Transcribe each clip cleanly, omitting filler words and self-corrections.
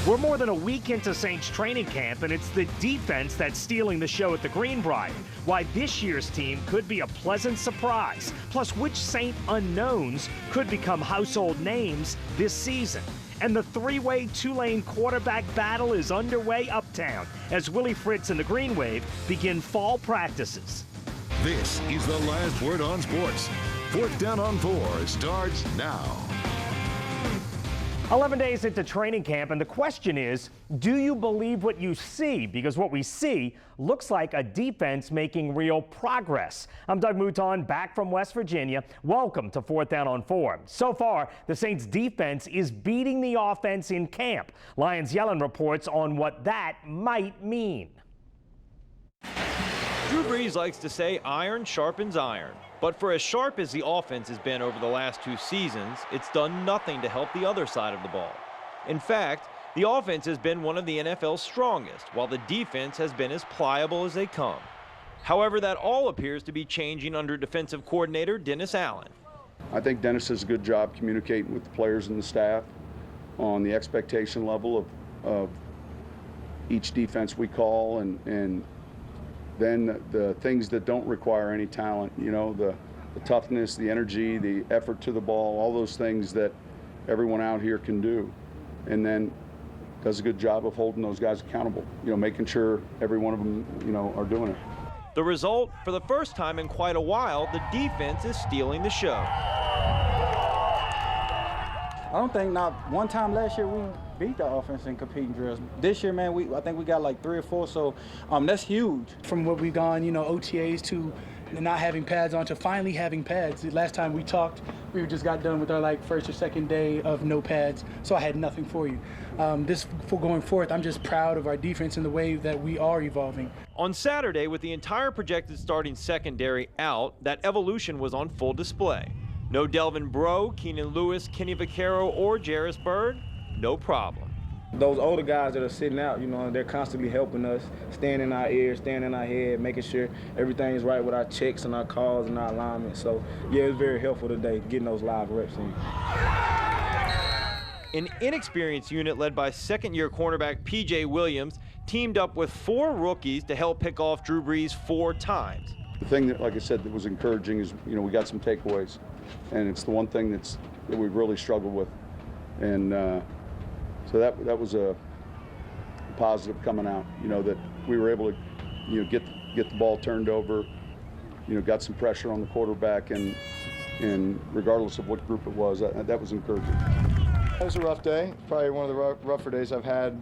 We're more than a week into Saints training camp, and it's the defense that's stealing the show at the Greenbrier. Why this year's team could be a pleasant surprise. Plus, which Saint unknowns could become household names this season. And the three-way Tulane quarterback battle is underway uptown as Willie Fritz and the Green Wave begin fall practices. This is the last word on sports. 4th Down on 4 starts now. 11 days into training camp, and the question is, do you believe what you see? Because what we see looks like a defense making real progress. I'm Doug Mouton, back from West Virginia. Welcome to 4th Down on 4. So far, the Saints defense is beating the offense in camp. Lyons Yellen reports on what that might mean. Drew Brees likes to say iron sharpens iron. But for as sharp as the offense has been over the last two seasons, it's done nothing to help the other side of the ball. In fact, the offense has been one of the NFL's strongest, while the defense has been as pliable as they come. However, that all appears to be changing under defensive coordinator Dennis Allen. I think Dennis does a good job communicating with the players and the staff on the expectation level of each defense we call, and then the things that don't require any talent, you know, the toughness, the energy, the effort to the ball, all those things that everyone out here can do. And then does a good job of holding those guys accountable, you know, making sure every one of them, you know, are doing it. The result, for the first time in quite a while, the defense is stealing the show. I don't think not one time last year we beat the offense in competing drills. This year, man, I think we got like 3 or 4, so that's huge. From what we've gone, you know, OTAs to not having pads on to finally having pads. Last time we talked, we just got done with our like first or second day of no pads, so I had nothing for you. This for going forth, I'm just proud of our defense and the way that we are evolving. On Saturday, with the entire projected starting secondary out, that evolution was on full display. No Delvin Breaux, Keenan Lewis, Kenny Vaccaro, or Jarris Byrd, no problem. Those older guys that are sitting out, you know, they're constantly helping us, staying in our ears, staying in our head, making sure everything is right with our checks and our calls and our alignment. So, yeah, it's very helpful today, getting those live reps in. An inexperienced unit led by second-year cornerback P.J. Williams teamed up with 4 rookies to help pick off Drew Brees 4 times. The thing that, like I said, that was encouraging is, you know, we got some takeaways. And it's the one thing that we've really struggled with. And so that was a positive coming out, you know, that we were able to, you know, get the ball turned over, you know, got some pressure on the quarterback, and regardless of what group it was, that was encouraging. It was a rough day, probably one of the rougher days I've had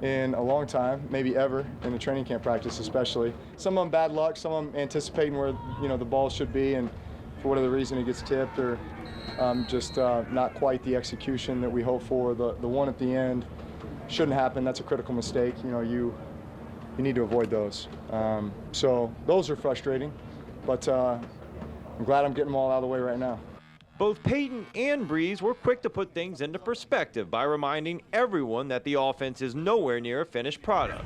in a long time, maybe ever, in the training camp practice especially. Some of them bad luck, some of them anticipating where, you know, the ball should be, and for whatever reason it gets tipped, or just not quite the execution that we hope for. The one at the end shouldn't happen. That's a critical mistake. You know, you need to avoid those. So those are frustrating, but I'm glad I'm getting them all out of the way right now. Both Peyton and Brees were quick to put things into perspective by reminding everyone that the offense is nowhere near a finished product.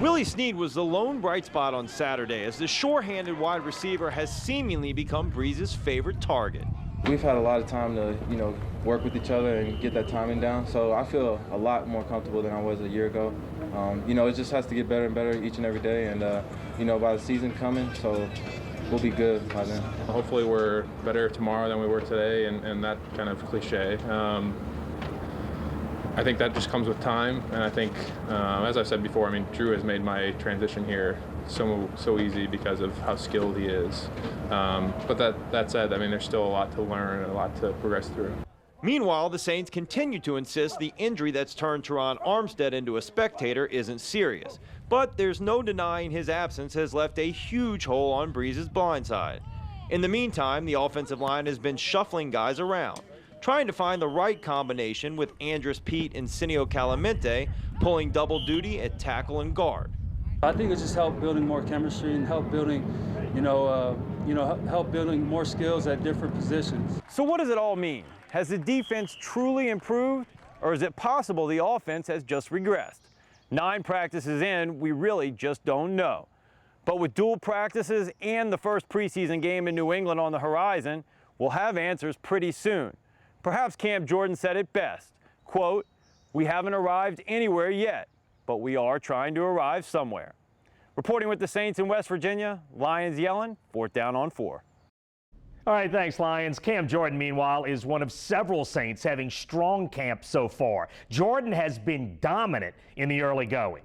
Willie Snead was the lone bright spot on Saturday, as the sure-handed wide receiver has seemingly become Brees' favorite target. We've had a lot of time to, you know, work with each other and get that timing down, so I feel a lot more comfortable than I was a year ago. You know, it just has to get better and better each and every day, and, you know, by the season coming, so we'll be good by then. Hopefully we're better tomorrow than we were today, and that kind of cliche. I think that just comes with time, and I think, as I've said before, I mean, Drew has made my transition here so easy because of how skilled he is. But that said, I mean, there's still a lot to learn and a lot to progress through. Meanwhile, the Saints continue to insist the injury that's turned Teron Armstead into a spectator isn't serious. But there's no denying his absence has left a huge hole on Brees' blindside. In the meantime, the offensive line has been shuffling guys around, trying to find the right combination, with Andres Pete and Cineo Calamente pulling double duty at tackle and guard. I think it's just help building more chemistry and help building, help building more skills at different positions. So what does it all mean? Has the defense truly improved, or is it possible the offense has just regressed? 9 practices in, we really just don't know. But with dual practices and the first preseason game in New England on the horizon, we'll have answers pretty soon. Perhaps Cam Jordan said it best, quote, We haven't arrived anywhere yet, but we are trying to arrive somewhere. Reporting with the Saints in West Virginia, Lions yelling, 4th down on 4. All right, thanks, Lions. Cam Jordan, meanwhile, is one of several Saints having strong camp so far. Jordan has been dominant in the early going.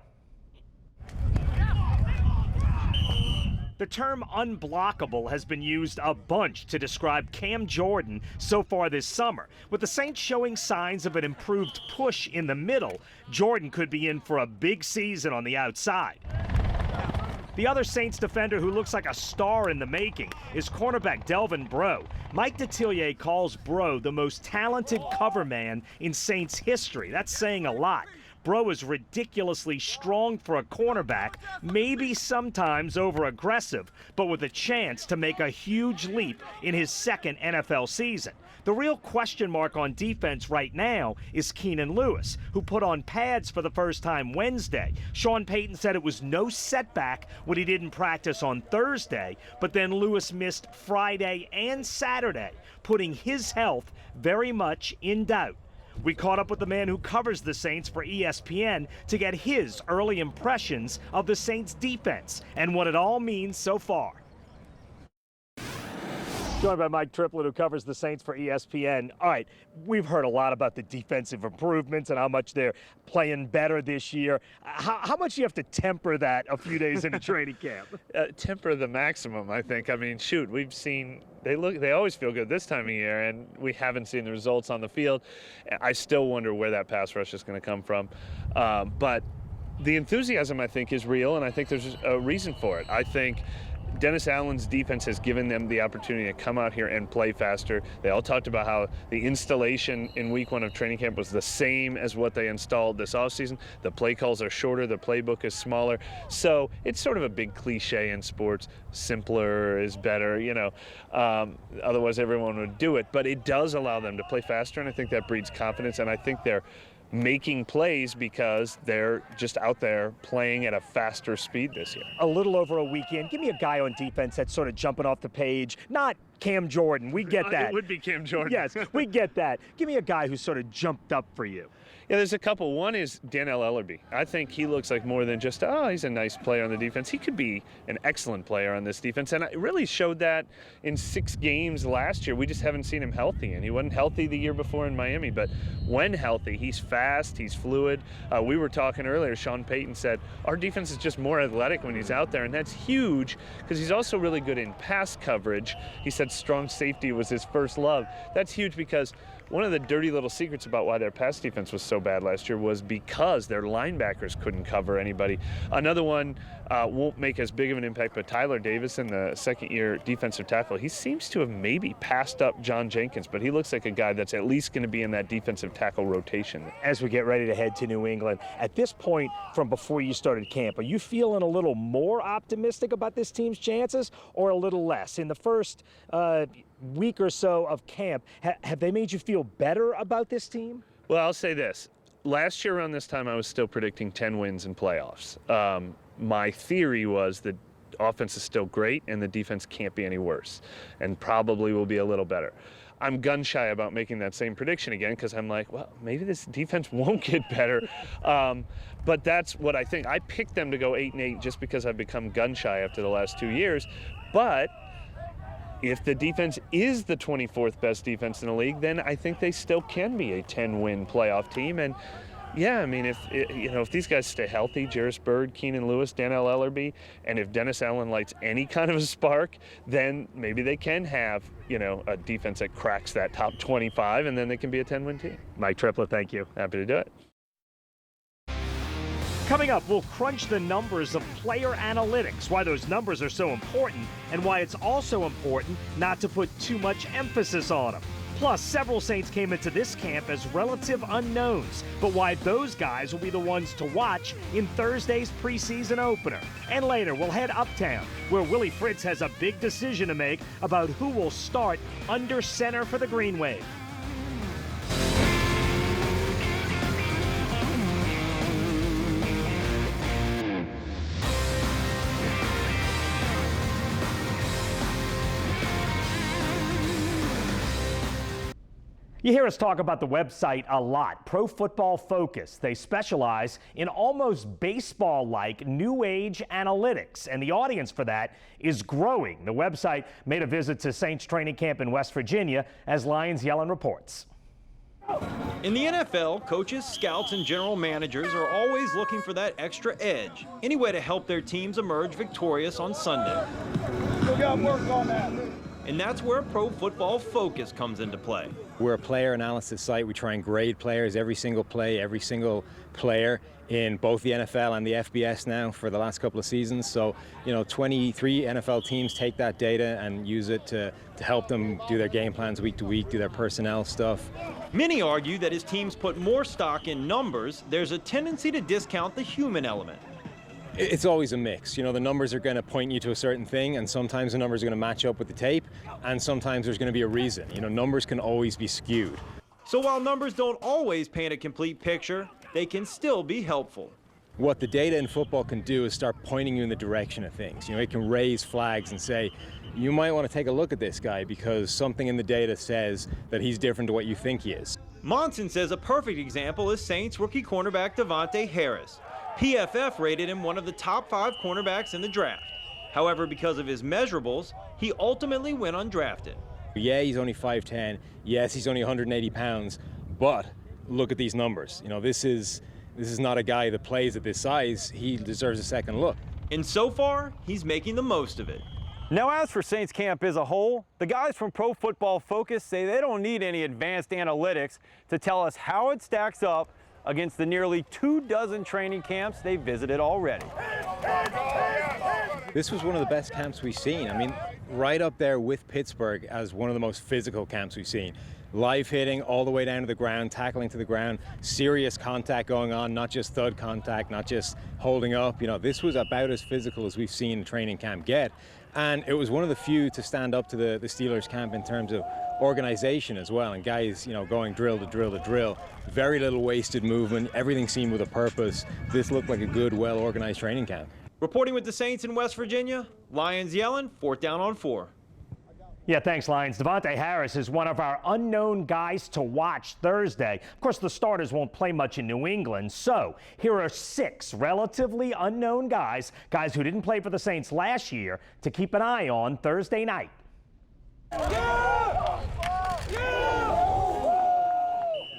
The term unblockable has been used a bunch to describe Cam Jordan so far this summer. With the Saints showing signs of an improved push in the middle, Jordan could be in for a big season on the outside. The other Saints defender who looks like a star in the making is cornerback Delvin Breaux. Mike Detillier calls Breaux the most talented cover man in Saints history. That's saying a lot. Breaux is ridiculously strong for a cornerback, maybe sometimes over-aggressive, but with a chance to make a huge leap in his second NFL season. The real question mark on defense right now is Keenan Lewis, who put on pads for the first time Wednesday. Sean Payton said it was no setback when he didn't practice on Thursday, but then Lewis missed Friday and Saturday, putting his health very much in doubt. We caught up with the man who covers the Saints for ESPN to get his early impressions of the Saints defense and what it all means so far. Joined by Mike Triplett, who covers the Saints for ESPN. All right, we've heard a lot about the defensive improvements and how much they're playing better this year. How much do you have to temper that a few days into training camp? Temper the maximum, I think. I mean, shoot, we've seen they always feel good this time of year, and we haven't seen the results on the field. I still wonder where that pass rush is going to come from. But the enthusiasm, I think, is real, and I think there's a reason for it. I think Dennis Allen's defense has given them the opportunity to come out here and play faster. They all talked about how the installation in week 1 of training camp was the same as what they installed this offseason. The play calls are shorter, the playbook is smaller. So it's sort of a big cliche in sports. Simpler is better, you know. Otherwise everyone would do it. But it does allow them to play faster, and I think that breeds confidence, and I think they're making plays because they're just out there playing at a faster speed this year. A little over a weekend. Give me a guy on defense that's sort of jumping off the page. Not Cam Jordan. We get that. It would be Cam Jordan. Yes, we get that. Give me a guy who sort of jumped up for you. Yeah, there's a couple. One is Dannell Ellerbe. I think he looks like more than just, he's a nice player on the defense. He could be an excellent player on this defense, and it really showed that in 6 games last year. We just haven't seen him healthy, and he wasn't healthy the year before in Miami, but when healthy, he's fast, he's fluid. We were talking earlier, Sean Payton said, our defense is just more athletic when he's out there, and that's huge because he's also really good in pass coverage. He said strong safety was his first love. That's huge because one of the dirty little secrets about why their pass defense was so bad last year was because their linebackers couldn't cover anybody. Another one won't make as big of an impact, but Tyler Davison, the second-year defensive tackle, he seems to have maybe passed up John Jenkins, but he looks like a guy that's at least going to be in that defensive tackle rotation. As we get ready to head to New England, at this point from before you started camp, are you feeling a little more optimistic about this team's chances or a little less? In the first week or so of camp, have they made you feel better about this team? Well, I'll say this. Last year around this time, I was still predicting 10 wins in playoffs. My theory was the offense is still great and the defense can't be any worse and probably will be a little better. I'm gun-shy about making that same prediction again because I'm like, well, maybe this defense won't get better. But that's what I think. I picked them to go 8-8 just because I've become gun-shy after the last 2 years. But if the defense is the 24th best defense in the league, then I think they still can be a 10-win playoff team. And yeah, I mean, if these guys stay healthy, Jairus Byrd, Keenan Lewis, Dannell Ellerbe, and if Dennis Allen lights any kind of a spark, then maybe they can have, a defense that cracks that top 25, and then they can be a 10-win team. Mike Triplett, thank you. Happy to do it. Coming up, we'll crunch the numbers of player analytics, why those numbers are so important, and why it's also important not to put too much emphasis on them. Plus, several Saints came into this camp as relative unknowns, but why those guys will be the ones to watch in Thursday's preseason opener. And later, we'll head uptown, where Willie Fritz has a big decision to make about who will start under center for the Green Wave. You hear us talk about the website a lot, Pro Football Focus. They specialize in almost baseball-like new age analytics, and the audience for that is growing. The website made a visit to Saints training camp in West Virginia, as Lions Yellen reports. In the NFL, coaches, scouts, and general managers are always looking for that extra edge, any way to help their teams emerge victorious on Sunday. We got work on that. And that's where Pro Football Focus comes into play. We're a player analysis site. We try and grade players, every single play, every single player in both the NFL and the FBS now for the last couple of seasons. So, 23 NFL teams take that data and use it to help them do their game plans week to week, do their personnel stuff. Many argue that as teams put more stock in numbers, there's a tendency to discount the human element. It's always a mix. The numbers are going to point you to a certain thing, and sometimes the numbers are going to match up with the tape, and sometimes there's going to be a reason. Numbers can always be skewed. So while numbers don't always paint a complete picture, they can still be helpful. What the data in football can do is start pointing you in the direction of things. It can raise flags and say, you might want to take a look at this guy because something in the data says that he's different to what you think he is. Monson says a perfect example is Saints rookie cornerback Davante Harris. PFF rated him one of the top 5 cornerbacks in the draft. However, because of his measurables, he ultimately went undrafted. Yeah, he's only 5'10". Yes, he's only 180 pounds, but look at these numbers. This is not a guy that plays at this size. He deserves a second look. And so far, he's making the most of it. Now, as for Saints camp as a whole, the guys from Pro Football Focus say they don't need any advanced analytics to tell us how it stacks up against the nearly 24 training camps they visited already. This was one of the best camps we've seen. Right up there with Pittsburgh as one of the most physical camps we've seen. Live hitting all the way down to the ground, tackling to the ground, serious contact going on, not just thud contact, not just holding up. This was about as physical as we've seen a training camp get. And it was one of the few to stand up to the Steelers camp in terms of organization as well, and guys, going drill to drill to drill. Very little wasted movement, everything seemed with a purpose. This looked like a good, well-organized training camp. Reporting with the Saints in West Virginia, Lions Yellen, 4th Down on 4. Yeah, thanks, Lions. Davante Harris is one of our unknown guys to watch Thursday. Of course, the starters won't play much in New England, so here are 6 relatively unknown guys who didn't play for the Saints last year, to keep an eye on Thursday night.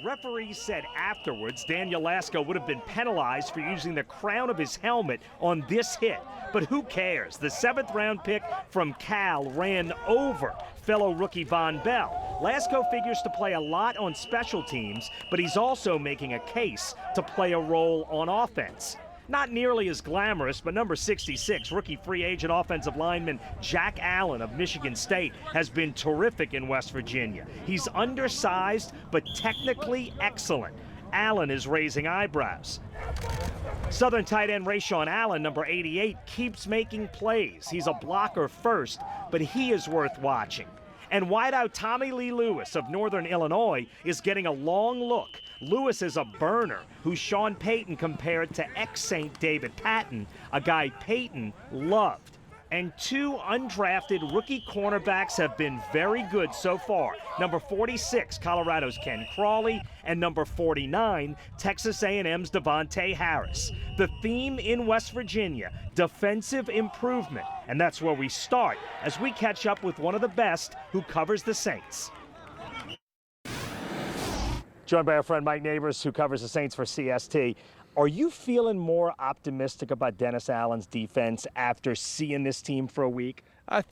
Referees said afterwards Daniel Lasco would have been penalized for using the crown of his helmet on this hit. But who cares? The 7th-round pick from Cal ran over fellow rookie Von Bell. Lasco figures to play a lot on special teams, but he's also making a case to play a role on offense. Not nearly as glamorous, but number 66, rookie free agent offensive lineman Jack Allen of Michigan State has been terrific in West Virginia. He's undersized, but technically excellent. Allen is raising eyebrows. Southern tight end Rashawn Allen, number 88, keeps making plays. He's a blocker first, but he is worth watching. And wideout Tommy Lee Lewis of Northern Illinois is getting a long look. Lewis is a burner who Sean Payton compared to ex-Saint David Patton, a guy Payton loved. And 2 undrafted rookie cornerbacks have been very good so far. Number 46, Colorado's Ken Crawley, and number 49, Texas A&M's Davante Harris. The theme in West Virginia, defensive improvement. And that's where we start as we catch up with one of the best who covers the Saints. Joined by our friend Mike Neighbors, who covers the Saints for CST. Are you feeling more optimistic about Dennis Allen's defense after seeing this team for a week?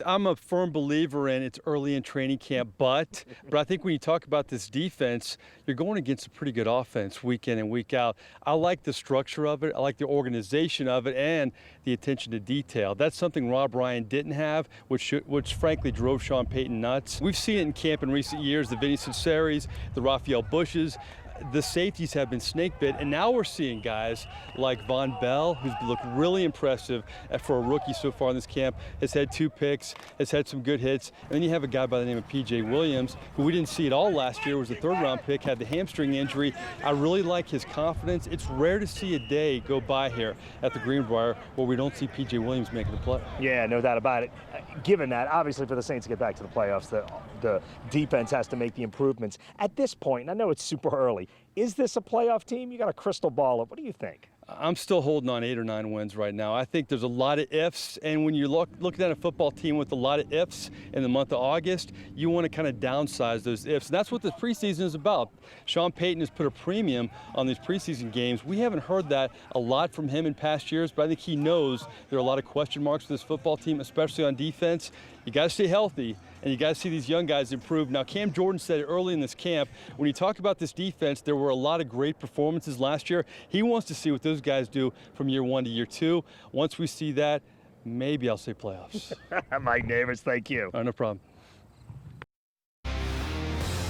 I'm a firm believer in it's early in training camp, but I think when you talk about this defense, you're going against a pretty good offense week in and week out. I like the structure of it. I like the organization of it and the attention to detail. That's something Rob Ryan didn't have, which frankly drove Sean Payton nuts. We've seen it in camp in recent years, the Vinny Cinceris, the Raphael Bushes. the safeties have been snake bit, and now we're seeing guys like Von Bell, who's looked really impressive for a rookie so far in this camp, has had 2 picks, has had some good hits, and then you have a guy by the name of P.J. Williams, who we didn't see at all last year, was a 3rd-round pick, had the hamstring injury. I really like his confidence. It's rare to see a day go by here at the Greenbrier where we don't see P.J. Williams making a play. Yeah, no doubt about it. Given that, obviously for the Saints to get back to the playoffs, the defense has to make the improvements. At this point, and I know it's super early, is this a playoff team? You got a crystal ball up. What do you think? I'm still holding on 8 or 9 wins right now. I think there's a lot of ifs, and when you're looking at a football team with a lot of ifs in the month of August, you want to kind of downsize those ifs, and that's what the preseason is about. Sean Payton has put a premium on these preseason games. We haven't heard that a lot from him in past years, but I think he knows there are a lot of question marks for this football team, especially on defense. You got to stay healthy, and you got to see these young guys improve. Now, Cam Jordan said it early in this camp, when you talk about this defense, there were a lot of great performances last year. He wants to see what those guys do from year 1 to year 2. Once we see that, maybe I'll say playoffs. Mike Neighbors, thank you. No problem.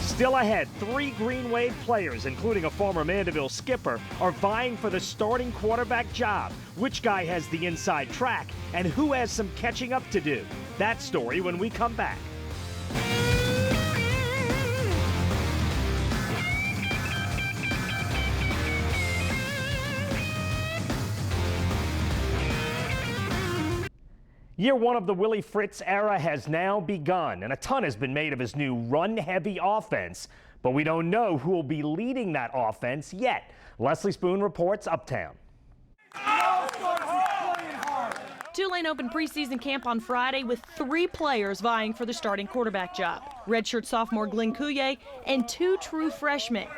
Still ahead, 3 Green Wave players, including a former Mandeville skipper, are vying for the starting quarterback job. Which guy has the inside track, and who has some catching up to do? That story when we come back. Year 1 of the Willie Fritz era has now begun, and a ton has been made of his new run-heavy offense. But we don't know who will be leading that offense yet. Leslie Spoon reports Uptown. Tulane opened preseason camp on Friday with 3 players vying for the starting quarterback job. Redshirt sophomore Glenn Couye and 2 true freshmen,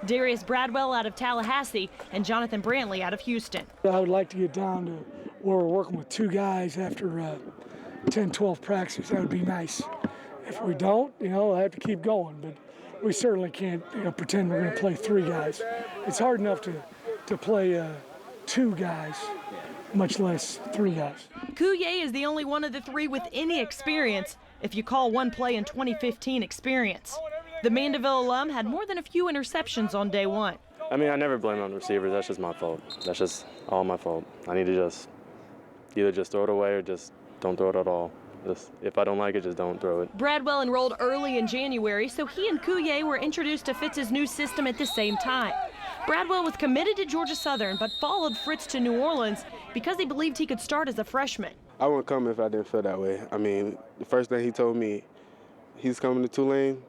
Darius Bradwell out of Tallahassee and Jonathan Brantley out of Houston. I would like to get down to where we're working with 2 guys after 10, 12 practices. That would be nice. If we don't, I have to keep going. But we certainly can't pretend we're going to play 3 guys. It's hard enough to play 2 guys, much less 3 guys. Couye is the only one of the 3 with any experience, if you call one play in 2015 experience. The Mandeville alum had more than a few interceptions on day 1. I mean, I never blame it on the receivers. That's just my fault. That's just all my fault. I need to either just throw it away or just don't throw it at all. If I don't like it, just don't throw it. Bradwell enrolled early in January, so he and Couye were introduced to Fritz's new system at the same time. Bradwell was committed to Georgia Southern, but followed Fritz to New Orleans because he believed he could start as a freshman. I wouldn't come if I didn't feel that way. I mean, the first thing he told me, he's coming to Tulane.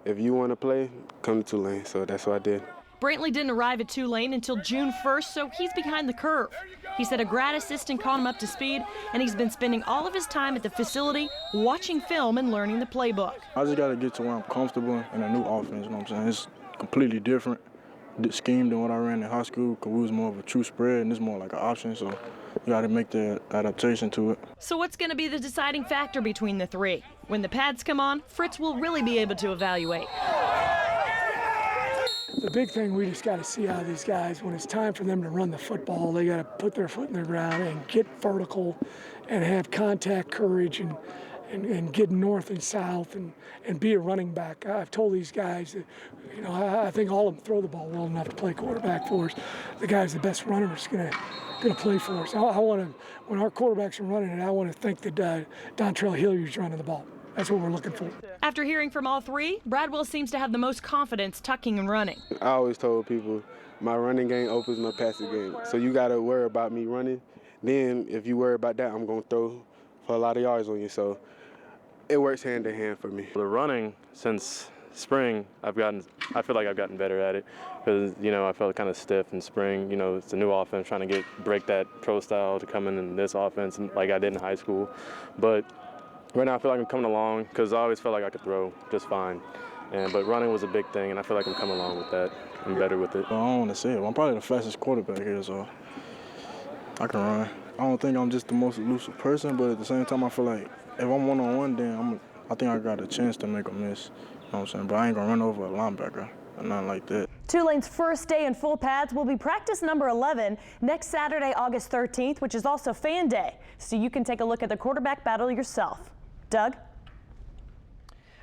If you want to play, come to Tulane. So that's what I did. Brantley didn't arrive at Tulane until June 1st, so he's behind the curve. He said a grad assistant caught him up to speed, and he's been spending all of his time at the facility watching film and learning the playbook. I just got to get to where I'm comfortable in a new offense, you know what I'm saying? It's completely different scheme than what I ran in high school, because we was more of a true spread, and it's more like an option, so you got to make the adaptation to it. So what's going to be the deciding factor between the 3? When the pads come on, Fritz will really be able to evaluate. The big thing, we just got to see how these guys, when it's time for them to run the football, they got to put their foot in the ground and get vertical and have contact courage and get north and south and be a running back. I've told these guys that, I think all of them throw the ball well enough to play quarterback for us. The guy's the best runner is going to play for us. I want to, when our quarterbacks are running it, I want to think that Dontrell Hilliard's running the ball. That's what we're looking for. After hearing from all 3, Bradwell seems to have the most confidence tucking and running. I always told people my running game opens my passing game. So you got to worry about me running. Then if you worry about that, I'm going to throw for a lot of yards on you. So it works hand in hand for me. The running, since spring, I feel like I've gotten better at it because, I felt kind of stiff in spring. It's a new offense, trying to break that pro style to come in this offense like I did in high school. But right now I feel like I'm coming along because I always felt like I could throw just fine. But running was a big thing, and I feel like I'm coming along with that. I'm better with it. I don't want to say it. I'm probably the fastest quarterback here, so I can run. I don't think I'm just the most elusive person, but at the same time, I feel like if I'm one-on-one, then I think I got a chance to make a miss. You know what I'm saying? But I ain't going to run over a linebacker or nothing like that. Tulane's first day in full pads will be practice number 11 next Saturday, August 13th, which is also Fan Day. So you can take a look at the quarterback battle yourself. Doug?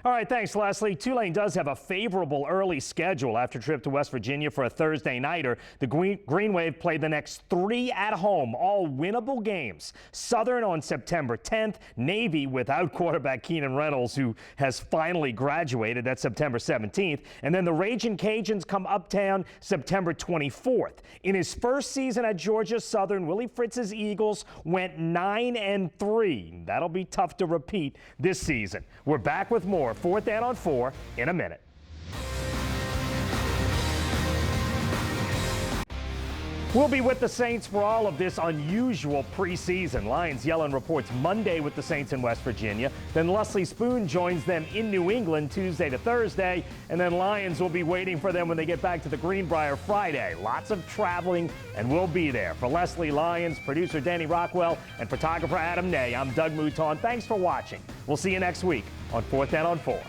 All right, thanks, Leslie. Tulane does have a favorable early schedule after a trip to West Virginia for a Thursday nighter. The Green Wave play the next 3 at home, all winnable games. Southern on September 10th, Navy without quarterback Keenan Reynolds, who has finally graduated. That's September 17th. And then the Ragin' Cajuns come uptown September 24th. In his first season at Georgia Southern, Willie Fritz's Eagles went 9-3. That'll be tough to repeat this season. We're back with more 4th Down on 4 in a minute. We'll be with the Saints for all of this unusual preseason. Lions Yellen reports Monday with the Saints in West Virginia. Then Leslie Spoon joins them in New England Tuesday to Thursday. And then Lions will be waiting for them when they get back to the Greenbrier Friday. Lots of traveling, and we'll be there. For Leslie Lyons, producer Danny Rockwell, and photographer Adam Ney, I'm Doug Mouton. Thanks for watching. We'll see you next week on 4th Down on 4.